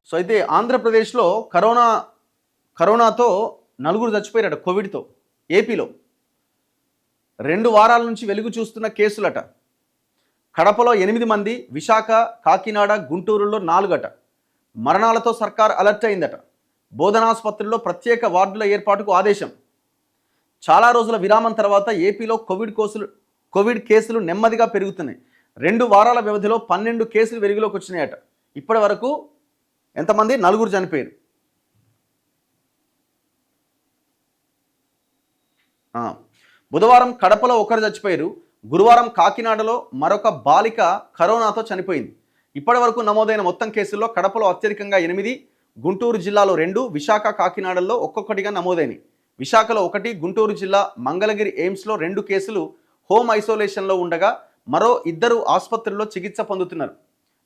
So అయితే ఆంధ్రప్రదేశ్లో కరోనాతో నలుగురు చచ్చిపోయారట కోవిడ్తో. ఏపీలో 2 వారాల నుంచి వెలుగు చూస్తున్న కేసులట. కడపలో 8 మంది, విశాఖ, కాకినాడ, గుంటూరులో 4 అట. మరణాలతో సర్కార్ అలర్ట్ అయిందట. బోధనాసుపత్రుల్లో ప్రత్యేక వార్డుల ఏర్పాటుకు ఆదేశం. చాలా రోజుల విరామం తర్వాత ఏపీలో కోవిడ్ కేసులు నెమ్మదిగా పెరుగుతున్నాయి. 2 వారాల వ్యవధిలో 12 కేసులు వెలుగులోకి వచ్చినాయట. ఇప్పటి వరకు ఎంతమంది? 4 చనిపోయారు. బుధవారం కడపలో 1 చచ్చిపోయారు. గురువారం కాకినాడలో మరొక బాలిక కరోనాతో చనిపోయింది. ఇప్పటి వరకు నమోదైన మొత్తం కేసుల్లో కడపలో అత్యధికంగా 8, గుంటూరు జిల్లాలో 2, విశాఖ, కాకినాడలో ఒక్కొక్కటిగా నమోదైనవి. విశాఖలో 1, గుంటూరు జిల్లా మంగళగిరి ఎయిమ్స్లో 2 కేసులు హోమ్ ఐసోలేషన్లో ఉండగా మరో 2 ఆసుపత్రుల్లో చికిత్స పొందుతున్నారు.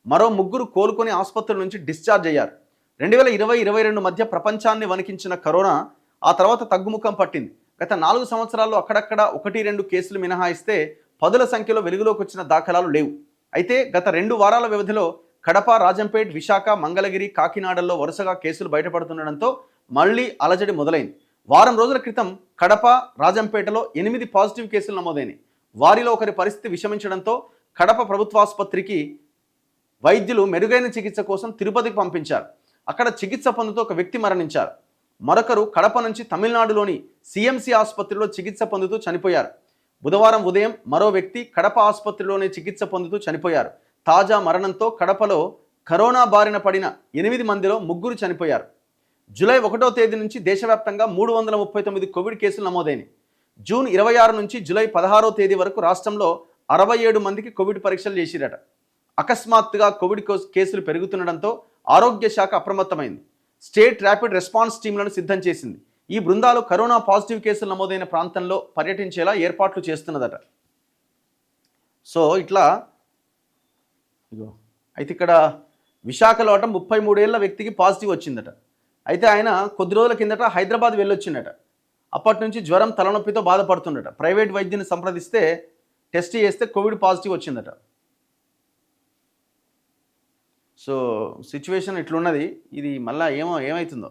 మరో 3 కోలుకొని ఆసుపత్రుల నుంచి డిశ్చార్జ్ అయ్యారు. 2020-22 మధ్య ప్రపంచాన్ని వణికించిన కరోనా ఆ తర్వాత తగ్గుముఖం పట్టింది. గత 4 సంవత్సరాల్లో అక్కడక్కడ 1-2 కేసులు మినహాయిస్తే పదుల సంఖ్యలో వెలుగులోకి వచ్చిన దాఖలాలు లేవు. అయితే గత 2 వారాల వ్యవధిలో కడప, రాజంపేట్, విశాఖ, మంగళగిరి, కాకినాడల్లో వరుసగా కేసులు బయటపడుతుండడంతో మళ్లీ అలజడి మొదలైంది. వారం రోజుల క్రితం కడప, రాజంపేటలో 8 పాజిటివ్ కేసులు నమోదైనాయి. వారిలో ఒకరి పరిస్థితి విషమించడంతో కడప ప్రభుత్వాసుపత్రికి వైద్యులు మెరుగైన చికిత్స కోసం తిరుపతికి పంపించారు. అక్కడ చికిత్స పొందుతూ ఒక వ్యక్తి మరణించారు. మరొకరు కడప నుంచి తమిళనాడులోని సిఎంసి ఆసుపత్రిలో చికిత్స పొందుతూ చనిపోయారు. బుధవారం ఉదయం మరో వ్యక్తి కడప ఆసుపత్రిలోనే చికిత్స పొందుతూ చనిపోయారు. తాజా మరణంతో కడపలో కరోనా బారిన పడిన 8 మందిలో 3 చనిపోయారు. జూలై 1వ తేదీ నుంచి దేశవ్యాప్తంగా 339 కోవిడ్ కేసులు నమోదైనవి. జూన్ 26 నుంచి జూలై 16వ తేదీ వరకు రాష్ట్రంలో 67 మందికి కోవిడ్ పరీక్షలు చేసిరట. అకస్మాత్తుగా కోవిడ్ కేసులు పెరుగుతుండడంతో ఆరోగ్య శాఖ అప్రమత్తమైంది. స్టేట్ ర్యాపిడ్ రెస్పాన్స్ టీంలను సిద్ధం చేసింది. ఈ బృందాలు కరోనా పాజిటివ్ కేసులు నమోదైన ప్రాంతంలో పర్యటించేలా ఏర్పాట్లు చేస్తున్నదట. సో ఇట్లా అయితే ఇక్కడ విశాఖలో అట 33 ఏళ్ల వ్యక్తికి పాజిటివ్ వచ్చిందట. అయితే ఆయన కొద్ది రోజుల కిందట హైదరాబాద్ వెళ్ళొచ్చిందట. అప్పటి నుంచి జ్వరం, తలనొప్పితో బాధపడుతుండట. ప్రైవేట్ వైద్యుని సంప్రదిస్తే టెస్ట్ చేస్తే కోవిడ్ పాజిటివ్ వచ్చిందట. సో సిచ్యువేషన్ ఇట్లున్నది. ఇది మళ్ళీ ఏమవుతుందో.